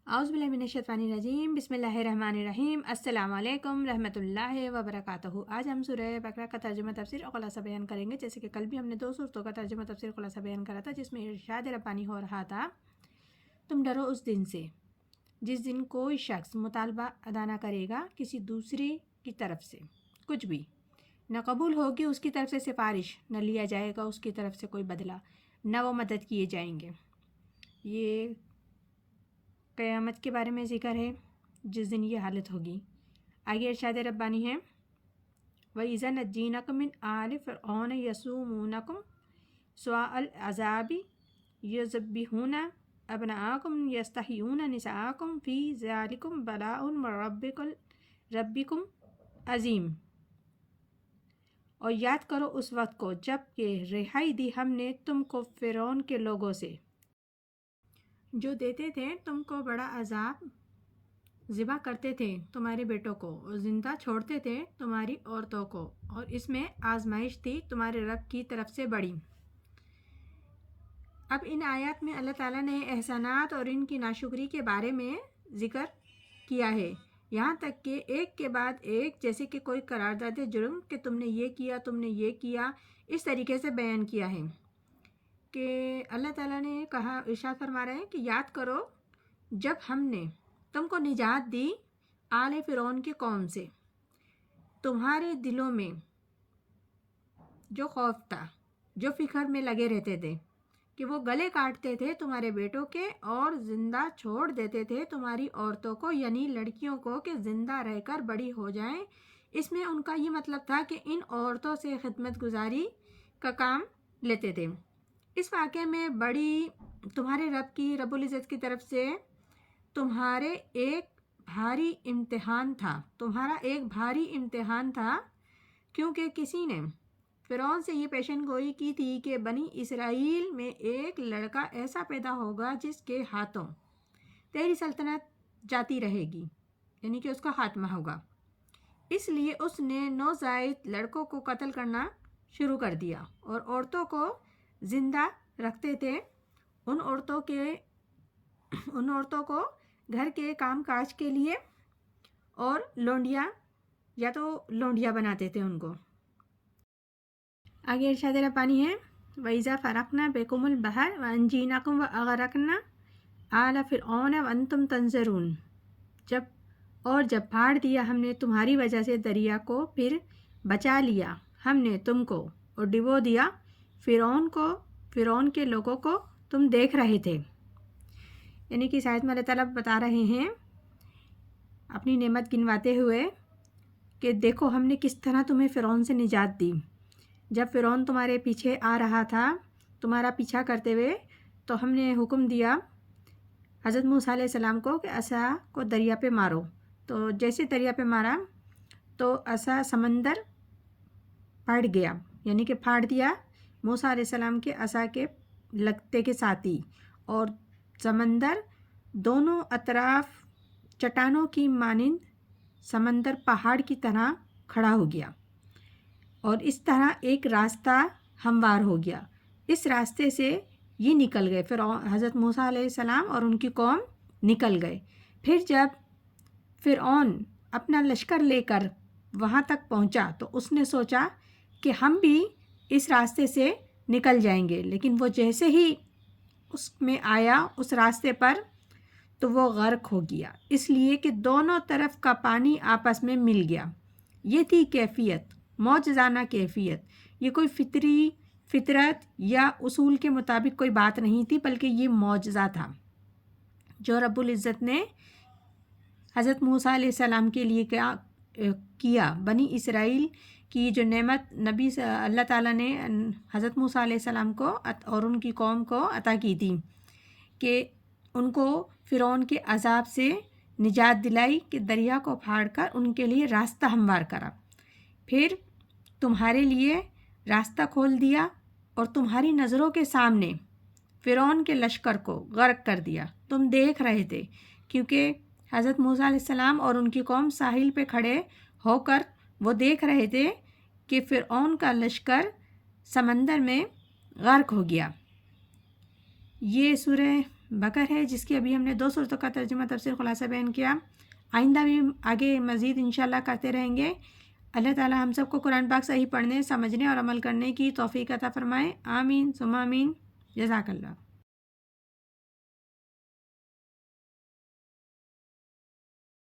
اعوذ باللہ من الشیطان الرجیم بسم اللہ الرحمن الرحیم السلام علیکم رحمۃ اللہ وبرکاتہ۔ آج ہم سورہ بقرہ کا ترجمہ تفسیر اور خلاصہ بیان کریں گے۔ جیسے کہ کل بھی ہم نے 2 صورتوں کا ترجمہ تفسیر خلاصہ بیان کرا تھا، جس میں ارشاد ربانی ہو رہا تھا، تم ڈرو اس دن سے جس دن کوئی شخص مطالبہ ادا نہ کرے گا کسی دوسری کی طرف سے کچھ بھی، نہ قبول ہوگی اس کی طرف سے سفارش، نہ لیا جائے گا اس کی طرف سے کوئی بدلہ، نہ وہ مدد کیے جائیں گے۔ یہ قیامت کے بارے میں ذکر ہے جس دن یہ حالت ہوگی۔ آگے ارشاد ربانی ہے، وَإِذَا نَجَّيْنَاكُم مِّنْ آلِ فِرْعَوْنَ يَسُومُونَكُمْ سُوءَ الْعَذَابِ يُذَبِّحُونَ أَبْنَاءَكُمْ وَيَسْتَحْيُونَ نِسَاءَكُمْ فِي ذَلِكُمْ بَلَاءٌ مِّن رَبِّكُمْ عظیم۔ اور یاد کرو اس وقت کو جب کہ رہائی دی ہم نے تم کو فرعون کے لوگوں سے، جو دیتے تھے تم کو بڑا عذاب، ذبح کرتے تھے تمہارے بیٹوں کو اور زندہ چھوڑتے تھے تمہاری عورتوں کو، اور اس میں آزمائش تھی تمہارے رب کی طرف سے بڑی۔ اب ان آیات میں اللہ تعالیٰ نے احسانات اور ان کی ناشکری کے بارے میں ذکر کیا ہے، یہاں تک کہ ایک کے بعد ایک، جیسے کہ کوئی قرارداد جرم کہ تم نے یہ کیا، تم نے یہ کیا، اس طریقے سے بیان کیا ہے کہ اللہ تعالیٰ نے کہا، ارشاد فرما رہے ہیں کہ یاد کرو جب ہم نے تم کو نجات دی آل فرعون کی قوم سے، تمہارے دلوں میں جو خوف تھا، جو فکر میں لگے رہتے تھے کہ وہ گلے کاٹتے تھے تمہارے بیٹوں کے اور زندہ چھوڑ دیتے تھے تمہاری عورتوں کو، یعنی لڑکیوں کو، کہ زندہ رہ کر بڑی ہو جائیں۔ اس میں ان کا یہ مطلب تھا کہ ان عورتوں سے خدمت گزاری کا کام لیتے تھے۔ اس واقعے میں بڑی تمہارے رب العزت کی طرف سے تمہارا ایک بھاری امتحان تھا، کیونکہ کسی نے فرعون سے یہ پیشن گوئی کی تھی کہ بنی اسرائیل میں ایک لڑکا ایسا پیدا ہوگا جس کے ہاتھوں تیری سلطنت جاتی رہے گی، یعنی کہ اس کا خاتمہ ہوگا۔ اس لیے اس نے نوزائیدہ لڑکوں کو قتل کرنا شروع کر دیا اور عورتوں کو زندہ رکھتے تھے۔ ان عورتوں کو گھر کے کام کاج کے لیے اور لونڈیاں بناتے تھے ان کو۔ آگے ارشاد ربانی ہے، وَإِذَا فَرَقْنَا بِكُمُ الْبَحْرَ وَأَنْجَيْنَاكُمْ وَأَغْرَقْنَا آلَ فِرْعَوْنَ وَأَنْتُمْ تَنظُرُونَ جب پھاڑ دیا ہم نے تمہاری وجہ سے دریا کو، پھر بچا لیا ہم نے تم کو اور ڈبو دیا فرعون کے لوگوں کو، تم دیکھ رہے تھے۔ یعنی کہ آیت میں اللہ تعالیٰ بتا رہے ہیں اپنی نعمت گنواتے ہوئے کہ دیکھو ہم نے کس طرح تمہیں فرعون سے نجات دی۔ جب فرعون تمہارے پیچھے آ رہا تھا تمہارا پیچھا کرتے ہوئے، تو ہم نے حکم دیا حضرت موسیٰ علیہ السلام کو کہ عصا کو دریا پہ مارو، تو جیسے دریا پہ مارا تو عصا سمندر پھٹ گیا، یعنی کہ پھاڑ دیا موسیٰ علیہ السلام کے عصا کے لگتے کے ساتھ ہی، اور سمندر دونوں اطراف چٹانوں کی مانند سمندر پہاڑ کی طرح کھڑا ہو گیا، اور اس طرح ایک راستہ ہموار ہو گیا۔ اس راستے سے یہ نکل گئے حضرت موسیٰ علیہ السلام اور ان کی قوم نکل گئے۔ پھر جب فرعون اپنا لشکر لے کر وہاں تک پہنچا تو اس نے سوچا کہ ہم بھی اس راستے سے نکل جائیں گے، لیکن وہ جیسے ہی اس میں آیا اس راستے پر تو وہ غرق ہو گیا، اس لیے کہ دونوں طرف کا پانی آپس میں مل گیا۔ یہ تھی کیفیت، معجزانہ کیفیت۔ یہ کوئی فطرت یا اصول کے مطابق کوئی بات نہیں تھی، بلکہ یہ معجزہ تھا جو رب العزت نے حضرت موسیٰ علیہ السلام کے لیے کیا۔ بنی اسرائیل کی جو نعمت اللہ تعالیٰ نے حضرت موسیٰ علیہ السلام کو اور ان کی قوم کو عطا کی تھی کہ ان کو فرعون کے عذاب سے نجات دلائی، کہ دریا کو پھاڑ کر ان کے لیے راستہ ہموار کرا، پھر تمہارے لیے راستہ کھول دیا اور تمہاری نظروں کے سامنے فرعون کے لشکر کو غرق کر دیا۔ تم دیکھ رہے تھے، کیونکہ حضرت موسیٰ علیہ السلام اور ان کی قوم ساحل پہ کھڑے ہو کر وہ دیکھ رہے تھے کہ فرعون کا لشکر سمندر میں غرق ہو گیا۔ یہ سورہ بکر ہے، جس کی ابھی ہم نے 2 صورتوں کا ترجمہ تفسیر خلاصہ بیان کیا. آئندہ بھی آگے مزید انشاءاللہ کرتے رہیں گے. اللہ تعالی ہم سب کو قرآن پاک صحیح پڑھنے، سمجھنے اور عمل کرنے کی توفیق عطا فرمائے. آمین ثم آمین. جزاک اللہ.